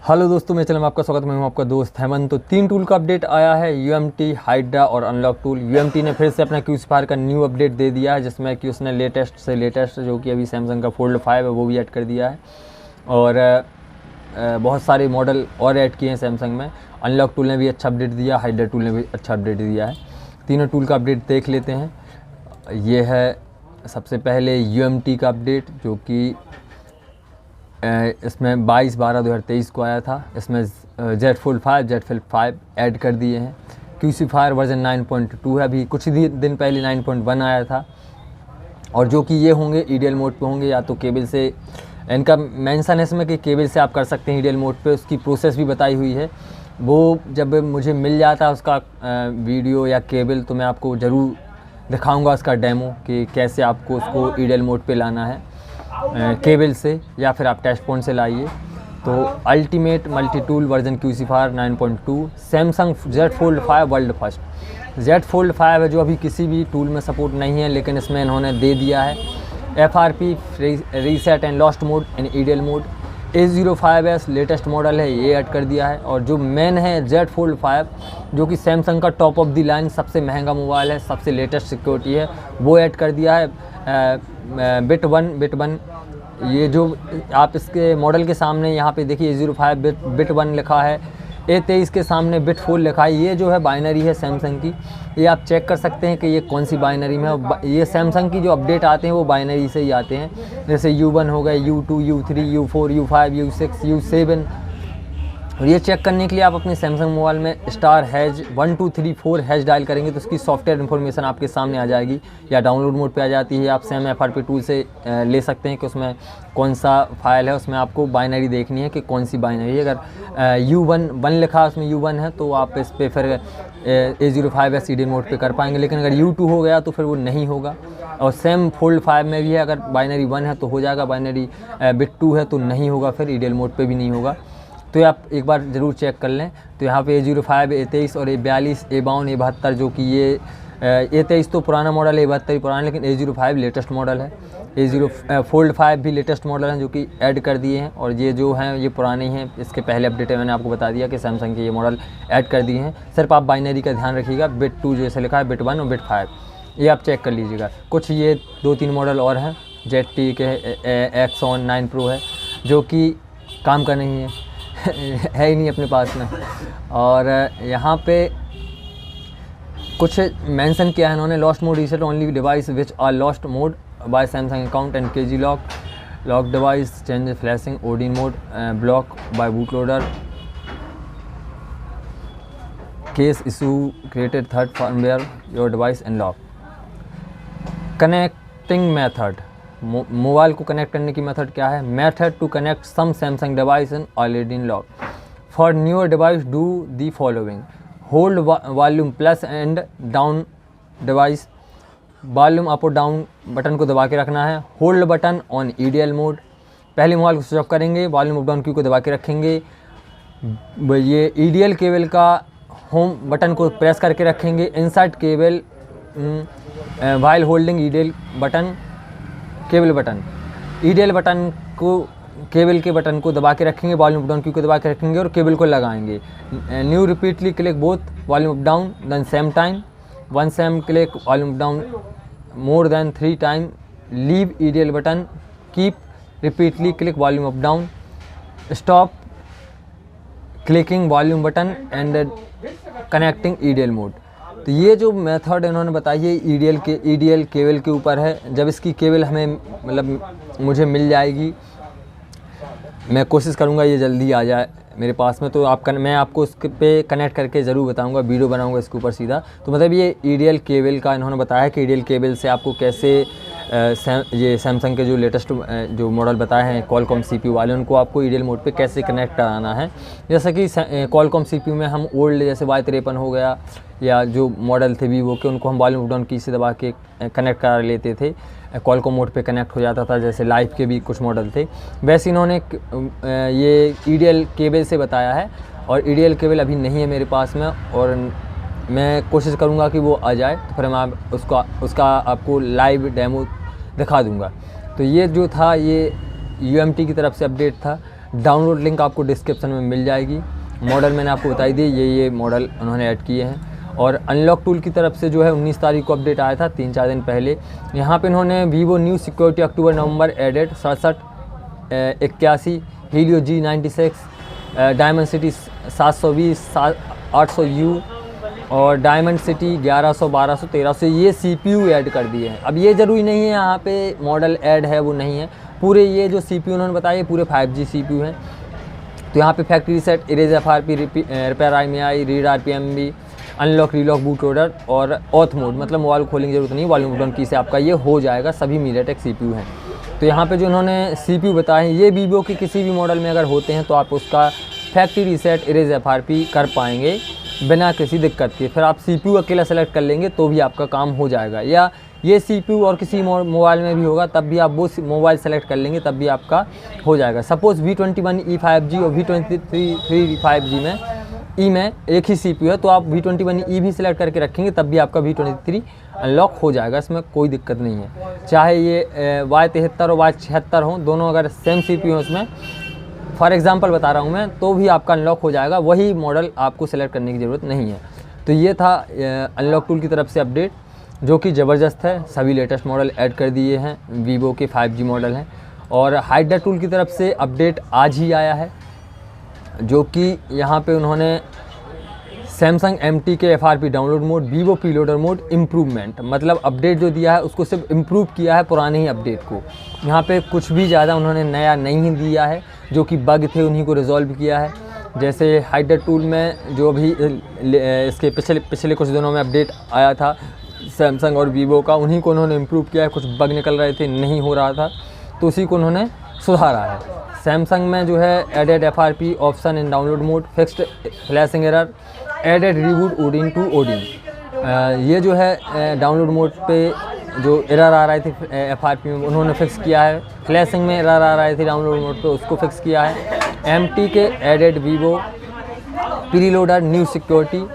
Hello दोस्तों, मेरे channel में आपका स्वागत है। मैं हूं आपका दोस्त हेमंत। तो 3 टूल का अपडेट आया है, यूएमटी, हाइड्रा और अनलॉक टूल। यूएमटी ने फिर से अपना क्यूसीफायर का न्यू अपडेट दे दिया है, जिसमें कि उसने लेटेस्ट से लेटेस्ट जो कि अभी सैमसंग का फोल्ड 5 है वो भी ऐड कर दिया है और बहुत सारे मॉडल और ऐड किए हैं सैमसंग में। अनलॉक टूल ने भी अच्छा अपडेट दिया, हाइड्रा टूल ने भी अच्छा अपडेट दिया है। तीनों टूल का अपडेट देख लेते हैं। ये है सबसे पहले यूएमटी का अपडेट, जो कि इसमें 22/12/2023 को आया था। इसमें Z Fold 5, Z Flip 5 add कर दिए हैं। क्यूसीफायर वर्जन 9.2 है, अभी कुछ दिन पहले 9.1 आया था। और जो कि ये होंगे ईडीएल मोड पे होंगे, या तो केबल से, इनका मेंशन है इसमें कि केबल से आप कर सकते हैं ईडीएल मोड पे। उसकी प्रोसेस भी बताई हुई है, वो जब मुझे मिल जाता है उसका वीडियो या केबल तो मैं आपको ज़रूर दिखाऊँगा उसका डेमो कि कैसे आपको उसको ईडीएल मोड पे लाना है केबल से, या फिर आप टच पॉइंट से लाइए। तो ultimate multi tool version QcFire 9.2 Samsung Z Fold 5 world first. Z Fold 5 है जो अभी किसी भी टूल में सपोर्ट नहीं है, लेकिन इसमें इन्होंने दे दिया है FRP, reset and lost mode in EDL mode. A05s latest model है, ये ऐड कर दिया है। और जो मेन है Z Fold 5, जो कि सैमसंग का टॉप ऑफ द लाइन सबसे महंगा मोबाइल है, सबसे लेटेस्ट सिक्योरिटी है, वो ऐड कर दिया है। बिट वन ये जो आप इसके मॉडल के सामने यहाँ पे देखिए A05 बिट 1 लिखा है, A23 के सामने बिट 4 लिखा है। ये जो है बाइनरी है सैमसंग की, ये आप चेक कर सकते हैं कि ये कौन सी बाइनरी में है। ये सैमसंग की जो अपडेट आते हैं वो बाइनरी से ही आते हैं, जैसे U1 हो गए, U2, U3, U4, U5, U6, U7। और ये चेक करने के लिए आप अपने सैमसंग मोबाइल में *#1234# डायल करेंगे तो उसकी सॉफ्टवेयर इन्फॉर्मेशन आपके सामने आ जाएगी, या डाउनलोड मोड पे आ जाती है। आप सैम FRP टूल से ले सकते हैं कि उसमें कौन सा फाइल है, उसमें आपको बाइनरी देखनी है कि कौन सी बाइनरी है। अगर U1 लिखा है, उसमें U1 है तो आप इस पर फिर A05s ईडीएल मोड पे कर पाएंगे। लेकिन अगर U2 हो गया तो फिर वो नहीं होगा। और सेम फोल्ड 5 में भी है, अगर बाइनरी 1 है तो हो जाएगा, बाइनरी बिट 2 है तो नहीं होगा, फिर ईडीएल मोड पे भी नहीं होगा। तो आप एक बार ज़रूर चेक कर लें। तो यहाँ पे A05, A23 और A42, A52, A72, जो कि ये A23 तो पुराना मॉडल है, A72 पुराना, लेकिन A05 लेटेस्ट मॉडल है। Fold 5 भी लेटेस्ट मॉडल हैं जो कि ऐड कर दिए हैं। और ये जो हैं ये पुराने हैं, इसके पहले अपडेट है, मैंने आपको बता दिया कि सैमसंग के ये मॉडल ऐड कर दिए हैं। सिर्फ आप बाइनरी का ध्यान रखिएगा, बिट 2 जैसे लिखा है, बिट 1 और बिट 5, ये आप चेक कर लीजिएगा। कुछ ये 2-3 मॉडल और हैं, ZT के Axon 9 Pro है जो कि काम का नहीं है है ही नहीं अपने पास में। और यहाँ पे कुछ मेंशन किया है इन्होंने, lost mode reset only device which are lost mode by Samsung account and KG lock device change flashing Odin mode block by boot loader case issue created third firmware your device and lock. Connecting method, mobile को connect करने की method क्या है? Method to connect some Samsung device in already in lock. For newer device do the following: hold volume plus and down device, volume up और down button को दबा के रखना है। Hold button on EDL mode, पहले mobile को switch off करेंगे, volume up down की को दबा के रखेंगे। ये ईडीएल केबल का होम बटन को प्रेस करके रखेंगे। Insert cable while holding EDL button, cable button, EDL button को, केबल के बटन को दबा के रखेंगे, वॉल्यूम अप डाउन की को दबा के रखेंगे और केबल को लगाएंगे। New repeatedly click both volume up down then same time, one same click volume up down more than 3 time, leave EDL button, keep repeatedly click volume up down, stop clicking volume button and connecting EDL mode. तो ये जो method इन्होंने बताई है EDL cable के ऊपर है। जब इसकी केबल हमें मतलब मुझे मिल जाएगी, मैं कोशिश करूँगा ये जल्दी आ जाए मेरे पास में, तो मैं आपको उस पे कनेक्ट करके ज़रूर बताऊँगा, वीडियो बनाऊँगा इसके ऊपर सीधा। तो मतलब ये ईडीएल केबल का इन्होंने बताया कि ईडीएल केबल से आपको कैसे ये सैमसंग के जो लेटेस्ट जो मॉडल बताए हैं क्वालकॉम CPU वाले, उनको आपको ईडीएल मोड पे कैसे कनेक्ट कराना है। जैसा कि क्वालकॉम CPU में हम ओल्ड जैसे Y53 हो गया, या जो मॉडल थे वीवो के, उनको हम वॉल्यूम अप डाउन की से दबा के कनेक्ट करा लेते थे, क्वालकॉम मोड पे कनेक्ट हो जाता था। जैसे लाइफ के भी कुछ मॉडल थे, वैसे इन्होंने ये ईडीएल केबल से बताया है। और ईडीएल केबल अभी नहीं है मेरे पास में, और मैं कोशिश करूँगा कि वो आ जाए, तो फिर मैं उसका आपको लाइव डेमो दिखा दूँगा। तो ये जो था ये यूएमटी की तरफ से अपडेट था। डाउनलोड लिंक आपको डिस्क्रिप्शन में मिल जाएगी। मॉडल मैंने आपको बताई दी, ये मॉडल उन्होंने ऐड किए हैं। और अनलॉक टूल की तरफ से जो है 19 तारीख को अपडेट आया था, 3-4 दिन पहले। यहाँ पे इन्होंने Vivo new security October November added 6781 Helio G96 Dimensity 720 800U और डायमंड सिटी 1100 1200 1300 ये CPU ऐड कर दिए हैं। अब ये ज़रूरी नहीं है यहाँ पे मॉडल ऐड है वो नहीं है, पूरे ये जो CPU उन्होंने बताया पूरे 5G CPU हैं। तो यहाँ पे factory set, erase FRP, repair IMEI, read RPMB, unlock relock boot loader और ऑथ मोड, मतलब मोबाइल खोलने की जरूरत नहीं, वॉल्यूम डाउन की से आपका ये हो जाएगा। सभी मीडियाटेक CPU हैं। तो यहाँ पे जो इन्होंने CPU बताए ये वीवो के किसी भी मॉडल में अगर होते हैं तो आप उसका फैक्ट्री रीसेट, इरेज FRP कर पाएंगे बिना किसी दिक्कत के। फिर आप CPU अकेला सेलेक्ट कर लेंगे तो भी आपका काम हो जाएगा, या ये CPU और किसी मोबाइल में भी होगा तब भी आप वो मोबाइल सेलेक्ट कर लेंगे तब भी आपका हो जाएगा। सपोज़ V21e 5G और V23 5G में एक ही CPU है तो आप V21e भी सिलेक्ट करके रखेंगे तब भी आपका V23 अनलॉक हो जाएगा, इसमें कोई दिक्कत नहीं है। चाहे ये Y73 और Y76 हों, दोनों अगर सेम CPU हो उसमें, फॉर एग्जांपल बता रहा हूँ मैं, तो भी आपका अनलॉक हो जाएगा, वही मॉडल आपको सेलेक्ट करने की ज़रूरत नहीं है। तो ये था अनलॉक टूल की तरफ से अपडेट जो कि ज़बरदस्त है। सभी लेटेस्ट मॉडल ऐड कर दिए हैं, वीवो के 5G मॉडल हैं। और हाइडर टूल की तरफ से अपडेट आज ही आया है, जो कि यहाँ पे उन्होंने सैमसंग MT के FRP download mode, Vivo preloader mode improvement, मतलब अपडेट जो दिया है उसको सिर्फ इम्प्रूव किया है पुराने ही अपडेट को। यहाँ पे कुछ भी ज़्यादा उन्होंने नया नहीं दिया है, जो कि बग थे उन्हीं को रिजॉल्व किया है। जैसे हाइडर टूल में जो भी इसके पिछले कुछ दिनों में अपडेट आया था सैमसंग और वीवो का, उन्हीं को उन्होंने इम्प्रूव किया है। कुछ बग निकल रहे थे, नहीं हो रहा था, तो उसी को उन्होंने सुधारा है। सैमसंग में जो है added FRP option in download mode, fixed flashing error, added reboot Odin to Odin. ये जो है डाउनलोड मोड पे जो एरर आ रहे थे FRP में उन्होंने फिक्स किया है। फ्लैशिंग में एरर आ रहे थे डाउनलोड मोड पे, उसको फिक्स किया है। MT के added Vivo preloader new security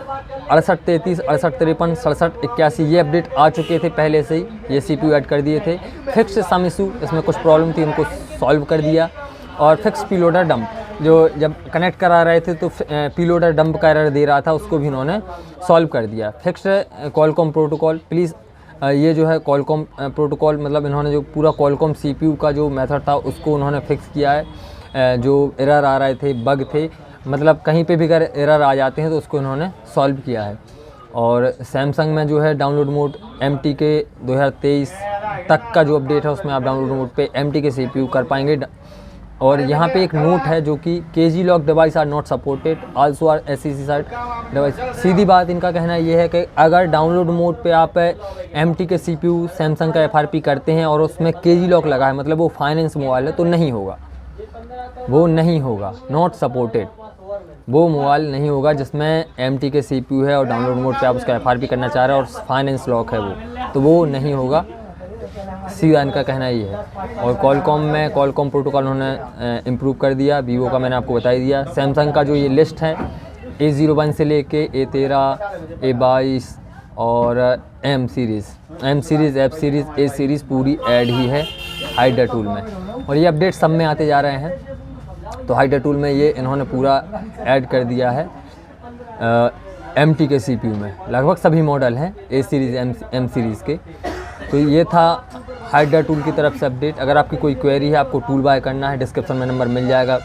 6833 6853 6781 ये अपडेट आ चुके थे पहले से ही, ये CPU ऐड कर दिए थे। फिक्स्ड सम इशू, इसमें कुछ प्रॉब्लम थी उनको सॉल्व कर दिया। और फिक्स प्रीलोडर डंप, जो जब कनेक्ट करा रहे थे तो प्रीलोडर डंप का एरर दे रहा था, उसको भी इन्होंने सॉल्व कर दिया। फिक्स्ड कॉलकॉम प्रोटोकॉल, प्लीज़ ये जो है कॉलकॉम प्रोटोकॉल, मतलब इन्होंने जो पूरा कॉलकॉम CPU का जो मेथड था उसको उन्होंने फिक्स किया है। जो एरर आ रहे थे, बग थे, मतलब कहीं पे भी अगर एरर आ जाते हैं तो उसको इन्होंने सॉल्व किया है। और सैमसंग में जो है डाउनलोड मोड MT के 2023 तक का जो अपडेट है उसमें आप डाउनलोड मोड पे MT के CPU कर पाएंगे। और यहाँ पे एक नोट है जो कि KG lock device are not supported, also are SCC site device. सीधी बात इनका कहना ये है कि अगर डाउनलोड मोड पे आप MT के CPU सैमसंग का FRP करते हैं और उसमें KG लॉक लगा है, मतलब वो फाइनेंस मोबाइल है, तो नहीं होगा, वो नहीं होगा, नॉट सपोर्टेड। वो मोबाइल नहीं होगा जिसमें MT के CPU है और डाउनलोड मोड पे आप उसका FRP करना चाह रहे हैं और फाइनेंस लॉक है वो, तो वो नहीं होगा। सीधा इनका कहना ये है। और कॉलकॉम में कॉलकॉम प्रोटोकॉल उन्होंने इम्प्रूव कर दिया। वीवो का मैंने आपको बता ही दिया। सैमसंग का जो ये लिस्ट है A01 से लेके A13, A22 और M सीरीज़, F सीरीज़ पूरी ऐड ही है हाइडर टूल में। और ये अपडेट सब में आते जा रहे हैं, तो हाइडर टूल में ये इन्होंने पूरा ऐड कर दिया है। MT के CPU में लगभग सभी मॉडल हैं A सीरीज़ M सीरीज़ के। तो ये था हाइडर टूल की तरफ से अपडेट। अगर आपकी कोई क्वेरी है, आपको टूल बाय करना है, डिस्क्रिप्शन में नंबर मिल जाएगा,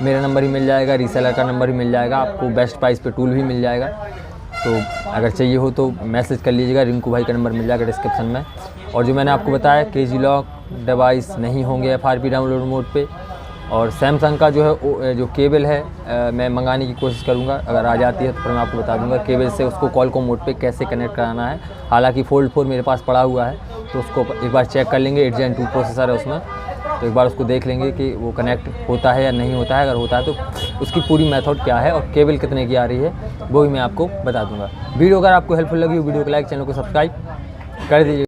मेरा नंबर ही मिल जाएगा, रीसेलर का नंबर ही मिल जाएगा, आपको बेस्ट प्राइस पे टूल भी मिल जाएगा। तो अगर चाहिए हो तो मैसेज कर लीजिएगा, रिंकू भाई का नंबर मिल जाएगा डिस्क्रिप्शन में। और जो मैंने आपको बताया KG लॉक डिवाइस नहीं होंगे FRP डाउनलोड मोड पे। और सैमसंग का जो है जो केबल है मैं मंगाने की कोशिश करूँगा, अगर आ जाती है तो फिर मैं आपको बता दूँगा केबल से उसको कॉलकॉम मोड पे कैसे कनेक्ट कराना है। हालांकि फोल्ड 4 मेरे पास पड़ा हुआ है, तो उसको एक बार चेक कर लेंगे। 8 Gen 2 प्रोसेसर है उसमें, तो एक बार उसको देख लेंगे कि वो कनेक्ट होता है या नहीं होता है। अगर होता है तो उसकी पूरी मेथड क्या है और केबल कितने की आ रही है वो भी मैं आपको बता दूँगा। वीडियो अगर आपको हेल्पफुल लगी हो, वीडियो को लाइक, चैनल को सब्सक्राइब कर दीजिए।